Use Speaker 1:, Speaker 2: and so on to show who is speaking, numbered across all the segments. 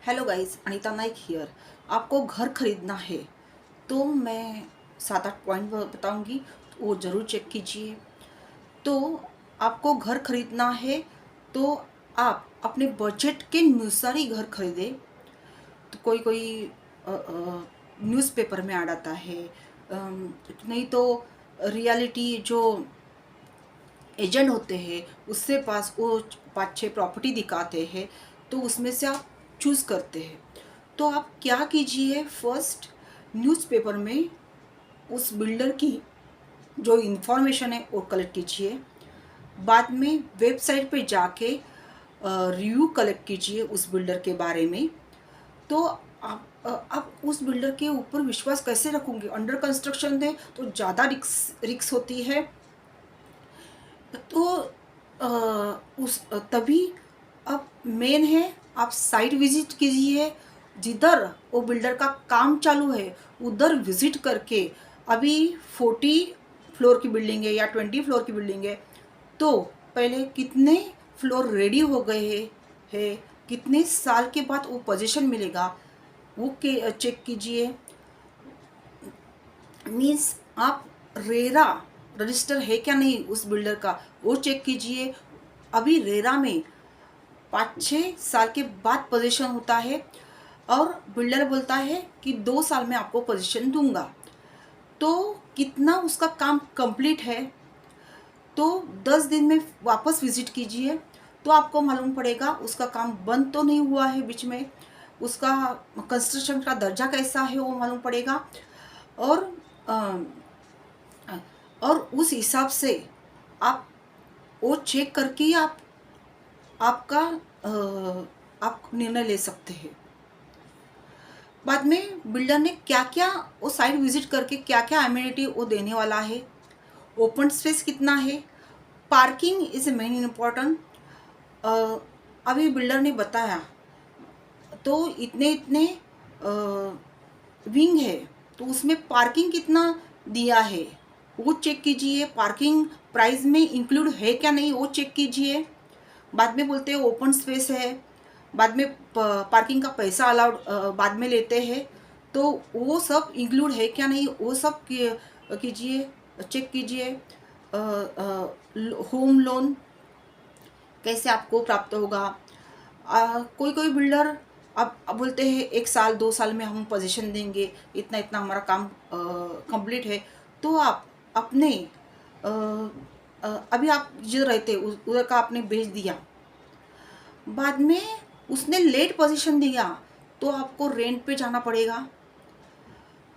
Speaker 1: Hello guys, Anita Naik here. आपको घर खरीदना है तो मैं 7-8 पॉइंट बताऊंगी, वो ज़रूर चेक कीजिए। तो आपको घर खरीदना है तो आप अपने बजट के अनुसार ही घर खरीदें। तो कोई कोई न्यूज़पेपर में ऐड आता है, नहीं तो रियलिटी जो एजेंट होते हैं उससे पास वो 5-6 प्रॉपर्टी दिखाते हैं, तो उसमें से आप चूज़ करते हैं। तो आप क्या कीजिए, फर्स्ट न्यूज़पेपर में उस बिल्डर की जो इंफॉर्मेशन है वो कलेक्ट कीजिए। बाद में वेबसाइट पे जाके रिव्यू कलेक्ट कीजिए उस बिल्डर के बारे में। तो आप उस बिल्डर के ऊपर विश्वास कैसे रखोगे? अंडर कंस्ट्रक्शन है तो ज़्यादा रिक्स होती है। तो उस तभी अब मेन है, आप साइट विजिट कीजिए। जिधर वो बिल्डर का काम चालू है उधर विजिट करके, अभी 40 फ्लोर की बिल्डिंग है या 20 फ्लोर की बिल्डिंग है तो पहले कितने फ्लोर रेडी हो गए है, कितने साल के बाद वो पोजीशन मिलेगा वो के चेक कीजिए। मीन्स आप रेरा रजिस्टर है क्या नहीं उस बिल्डर का वो चेक कीजिए। अभी रेरा में 5-6 साल के बाद पोजीशन होता है और बिल्डर बोलता है कि 2 साल में आपको पोजीशन दूंगा। तो कितना उसका काम कंप्लीट है, तो 10 दिन में वापस विजिट कीजिए तो आपको मालूम पड़ेगा उसका काम बंद तो नहीं हुआ है बीच में, उसका कंस्ट्रक्शन का दर्जा कैसा है वो मालूम पड़ेगा। और और उस हिसाब से आप वो चेक करके ही आपका आप निर्णय ले सकते हैं। बाद में बिल्डर ने क्या क्या वो साइट विजिट करके क्या क्या एमिनिटी वो देने वाला है, ओपन स्पेस कितना है, पार्किंग इज मेन इम्पॉर्टेंट। अभी बिल्डर ने बताया तो इतने इतने विंग है तो उसमें पार्किंग कितना दिया है वो चेक कीजिए। पार्किंग प्राइस में इंक्लूड है क्या नहीं वो चेक कीजिए। बाद में बोलते हैं ओपन स्पेस है, बाद में पार्किंग का पैसा अलाउड बाद में लेते हैं, तो वो सब इंक्लूड है क्या नहीं वो सब कीजिए, चेक कीजिए। होम लोन कैसे आपको प्राप्त होगा। कोई कोई बिल्डर अब बोलते हैं 1 साल 2 साल में हम पोजीशन देंगे, इतना इतना हमारा काम कंप्लीट है। तो आप अपने अभी आप जो रहते उधर का आपने बेच दिया, बाद में उसने लेट पोजीशन दिया तो आपको रेंट पे जाना पड़ेगा।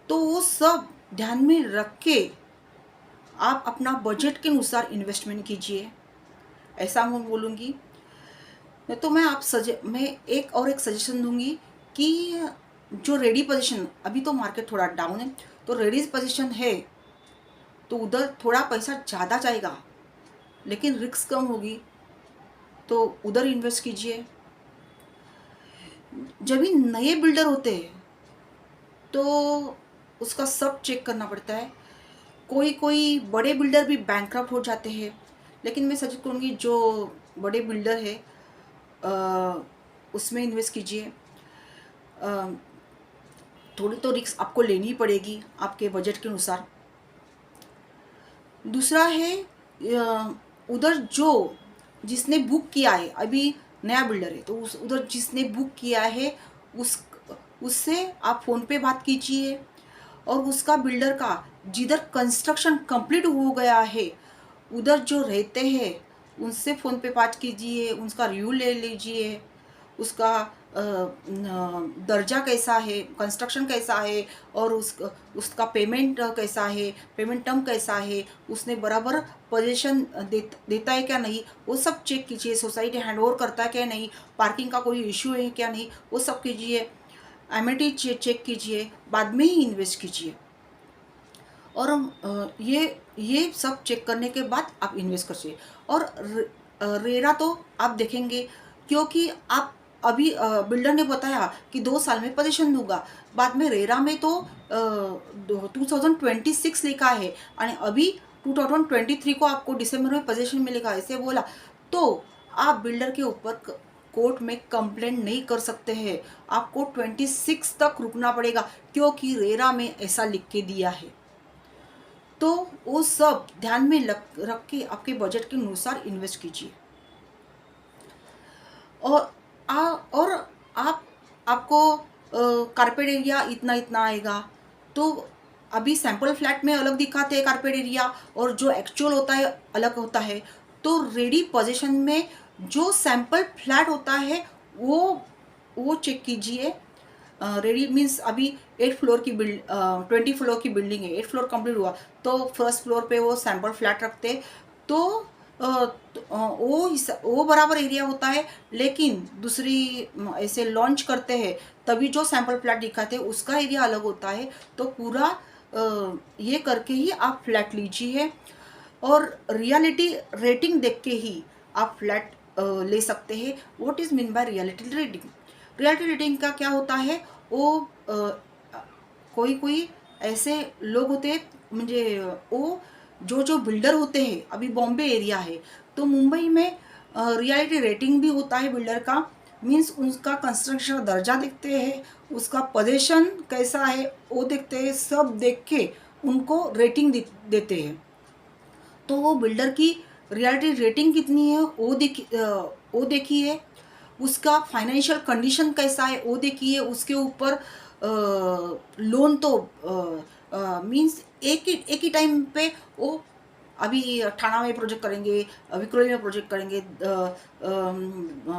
Speaker 1: तो वो सब ध्यान में रख के आप अपना बजट के अनुसार इन्वेस्टमेंट कीजिए, ऐसा मैं बोलूँगी। तो मैं एक सजेशन दूंगी कि जो रेडी पोजीशन, अभी तो मार्केट थोड़ा डाउन है तो रेडी पोजीशन है तो उधर थोड़ा पैसा ज़्यादा जाएगा लेकिन रिस्क कम होगी, तो उधर इन्वेस्ट कीजिए। जब भी नए बिल्डर होते हैं तो उसका सब चेक करना पड़ता है। कोई कोई बड़े बिल्डर भी बैंकक्रप्ट हो जाते हैं, लेकिन मैं सजेस्ट करूँगी जो बड़े बिल्डर है उसमें इन्वेस्ट कीजिए। थोड़ी तो रिस्क आपको लेनी पड़ेगी आपके बजट के अनुसार। दूसरा है उधर जो जिसने बुक किया है, अभी नया बिल्डर है तो उधर जिसने बुक किया है उससे आप फ़ोन पे बात कीजिए। और उसका बिल्डर का जिधर कंस्ट्रक्शन कंप्लीट हो गया है उधर जो रहते हैं उनसे फ़ोन पे बात कीजिए, उसका रिव्यू ले लीजिए, उसका दर्जा कैसा है, कंस्ट्रक्शन कैसा है और उसका पेमेंट कैसा है, पेमेंट टर्म कैसा है, उसने बराबर पोजीशन देता है क्या नहीं वो सब चेक कीजिए। सोसाइटी हैंडओवर करता है क्या नहीं, पार्किंग का कोई इश्यू है क्या नहीं वो सब कीजिए। एमिनिटी चेक कीजिए, बाद में ही इन्वेस्ट कीजिए। और ये सब चेक करने के बाद आप इन्वेस्ट करिए। और रेरा तो आप देखेंगे क्योंकि आप अभी बिल्डर ने बताया कि 2 साल में पोजीशन दूंगा, बाद में रेरा में तो 2026 लिखा है और अभी 2023 को आपको दिसंबर में पोजीशन मिलेगा ऐसे बोला। तो आप बिल्डर के ऊपर कोर्ट में कंप्लेंट नहीं कर सकते हैं, आपको 26 तक रुकना पड़ेगा, क्योंकि रेरा में ऐसा लिख के दिया है। तो वो सब ध्यान में रख के आपके बजट के अनुसार इन्वेस्ट कीजिए। और और आपको कारपेट एरिया इतना इतना आएगा, तो अभी सैम्पल फ्लैट में अलग दिखाते हैं कारपेट एरिया, और जो एक्चुअल होता है अलग होता है। तो रेडी पोजीशन में जो सैम्पल फ्लैट होता है वो चेक कीजिए। रेडी मीन्स अभी 20 फ्लोर की बिल्डिंग है, 8 फ्लोर कंप्लीट हुआ, तो फर्स्ट फ्लोर पे वो सैम्पल फ्लैट रखते हैं, तो वो बराबर एरिया होता है। लेकिन दूसरी ऐसे लॉन्च करते हैं तभी जो सैम्पल फ्लैट दिखाते हैं उसका एरिया अलग होता है। तो पूरा ये करके ही आप फ्लैट लीजिए, और रियलिटी रेटिंग देख के ही आप फ्लैट ले सकते हैं। What is mean by reality rating? Reality rating का क्या होता है, वो कोई कोई ऐसे लोग होते हैं, म्हणजे वो जो बिल्डर होते हैं, अभी बॉम्बे एरिया है तो मुंबई में रियलिटी रेटिंग भी होता है बिल्डर का। मीन्स उसका कंस्ट्रक्शन दर्जा देखते हैं, उसका पोजीशन कैसा है वो देखते हैं, सब देख के उनको रेटिंग देते हैं। तो वो बिल्डर की रियलिटी रेटिंग कितनी है वो देखिए, उसका फाइनेंशियल कंडीशन कैसा है वो देखिए, उसके ऊपर लोन तो मीन्स एक ही टाइम पे वो अभी ठाणा में प्रोजेक्ट करेंगे, विक्रोली में प्रोजेक्ट करेंगे,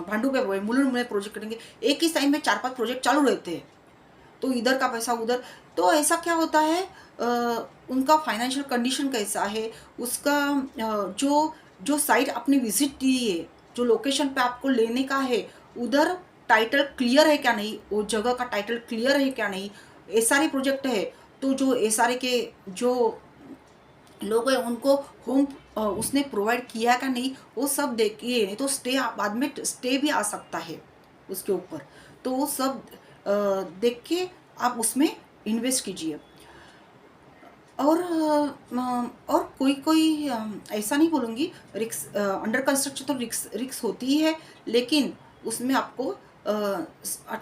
Speaker 1: भांडू पे मुलुंड में प्रोजेक्ट करेंगे, एक ही टाइम में 4-5 प्रोजेक्ट चालू रहते हैं, तो इधर का पैसा उधर। तो ऐसा क्या होता है, उनका फाइनेंशियल कंडीशन कैसा है, उसका जो साइट आपने विजिट की है, जो लोकेशन पे आपको लेने का है, उधर टाइटल क्लियर है क्या नहीं, वो जगह का टाइटल क्लियर है क्या नहीं। एसआरए प्रोजेक्ट है तो जो एसआरए के जो लोग हैं उनको होम उसने प्रोवाइड किया क्या नहीं, वो सब देखिए। नहीं तो स्टे बाद में स्टे भी आ सकता है उसके ऊपर, तो वो सब देख के आप उसमें इन्वेस्ट कीजिए। और कोई ऐसा नहीं बोलूँगी, रिक्स अंडर कंस्ट्रक्शन तो रिक्स होती ही है, लेकिन उसमें आपको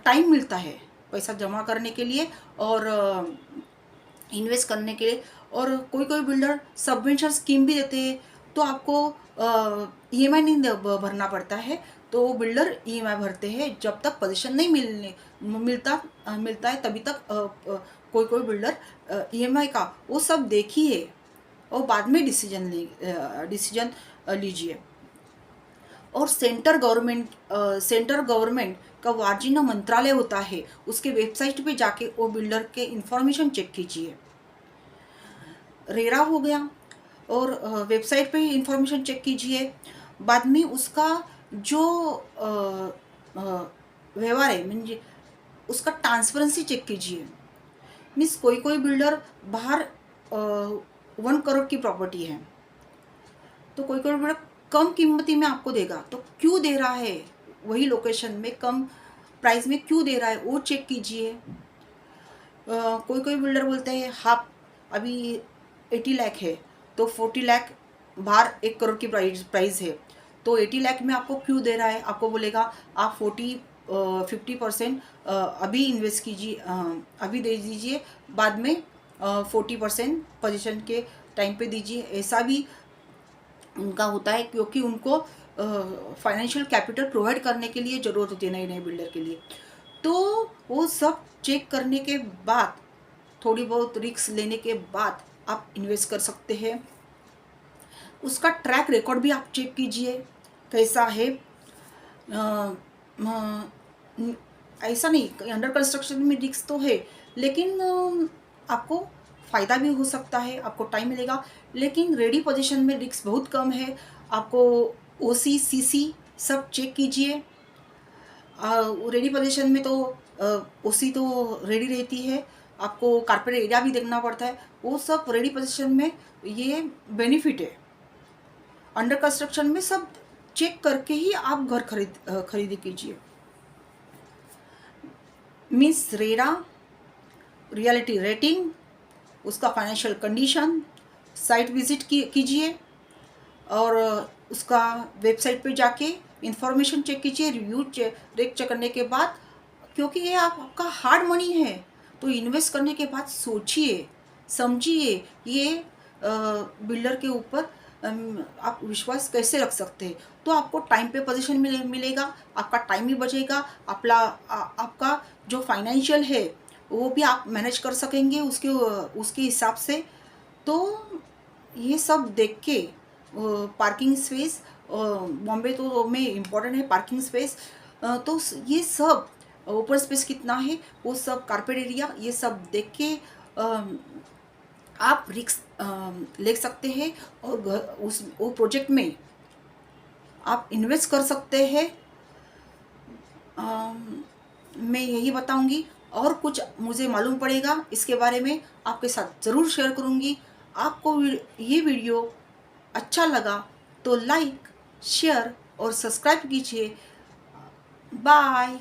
Speaker 1: टाइम मिलता है पैसा जमा करने के लिए और इन्वेस्ट करने के लिए। और कोई बिल्डर सबवेंशन स्कीम भी देते हैं, तो आपको ईएमआई नहीं भरना पड़ता है, तो बिल्डर ईएमआई भरते हैं जब तक पोजीशन नहीं मिलता है, तभी तक कोई बिल्डर ईएमआई का वो सब देखिए और बाद में डिसीजन लीजिए। और सेंटर गवर्नमेंट का वार्जिना मंत्रालय होता है, उसके वेबसाइट पे जाके वो बिल्डर के इंफॉर्मेशन चेक कीजिए। रेरा हो गया, और वेबसाइट पे इंफॉर्मेशन चेक कीजिए। बाद में उसका जो व्यवहार है, म्हणजे उसका ट्रांसपेरेंसी चेक कीजिए। मीन्स कोई बिल्डर बाहर 1 करोड़ की प्रॉपर्टी है, तो कोई बिल्डर कम कीमती में आपको देगा, तो क्यों दे रहा है, वही लोकेशन में कम प्राइस में क्यों दे रहा है वो चेक कीजिए। कोई बिल्डर बोलते हैं हाफ अभी 80 लाख है, तो 40 लाख बाहर 1 करोड़ की प्राइस है, तो 80 लाख में आपको क्यों दे रहा है, आपको बोलेगा आप 50% अभी इन्वेस्ट कीजिए, अभी दे दीजिए, बाद में 40% पोजीशन के टाइम पे दीजिए। ऐसा भी उनका होता है, क्योंकि उनको फाइनेंशियल कैपिटल प्रोवाइड करने के लिए ज़रूरत होती है नए बिल्डर के लिए। तो वो सब चेक करने के बाद, थोड़ी बहुत रिस्क लेने के बाद आप इन्वेस्ट कर सकते हैं। उसका ट्रैक रिकॉर्ड भी आप चेक कीजिए कैसा है। ऐसा नहीं, अंडर कंस्ट्रक्शन में रिस्क तो है, लेकिन आपको फ़ायदा भी हो सकता है, आपको टाइम मिलेगा। लेकिन रेडी पोजीशन में रिस्क बहुत कम है। आपको ओसी सीसी सब चेक कीजिए। रेडी पोजीशन में तो ओसी तो रेडी रहती है, आपको कारपेट एरिया भी देखना पड़ता है, वो सब रेडी पोजीशन में ये बेनिफिट है। अंडर कंस्ट्रक्शन में सब चेक करके ही आप घर खरीदी कीजिए। मीन्स रेरा, रियलिटी रेटिंग, उसका फाइनेंशियल कंडीशन, साइट विजिट कीजिए, और उसका वेबसाइट पे जाके इन्फॉर्मेशन चेक कीजिए, रिव्यू चेक करने के बाद, क्योंकि ये आपका हार्ड मनी है, तो इन्वेस्ट करने के बाद सोचिए समझिए ये बिल्डर के ऊपर आप विश्वास कैसे रख सकते हैं। तो आपको टाइम पे पोजीशन मिलेगा, आपका टाइम भी बचेगा, आपका जो फाइनेंशियल है वो भी आप मैनेज कर सकेंगे उसके हिसाब से। तो ये सब देख के पार्किंग स्पेस बॉम्बे तो में इम्पोर्टेंट है पार्किंग स्पेस। तो ये सब ओपन स्पेस कितना है, वो सब कारपेट एरिया, ये सब देख के आप रिस्क ले सकते हैं और वो प्रोजेक्ट में आप इन्वेस्ट कर सकते हैं। मैं यही बताऊंगी, और कुछ मुझे मालूम पड़ेगा इसके बारे में आपके साथ ज़रूर शेयर करूंगी। आपको ये वीडियो अच्छा लगा तो लाइक शेयर और सब्सक्राइब कीजिए। बाय।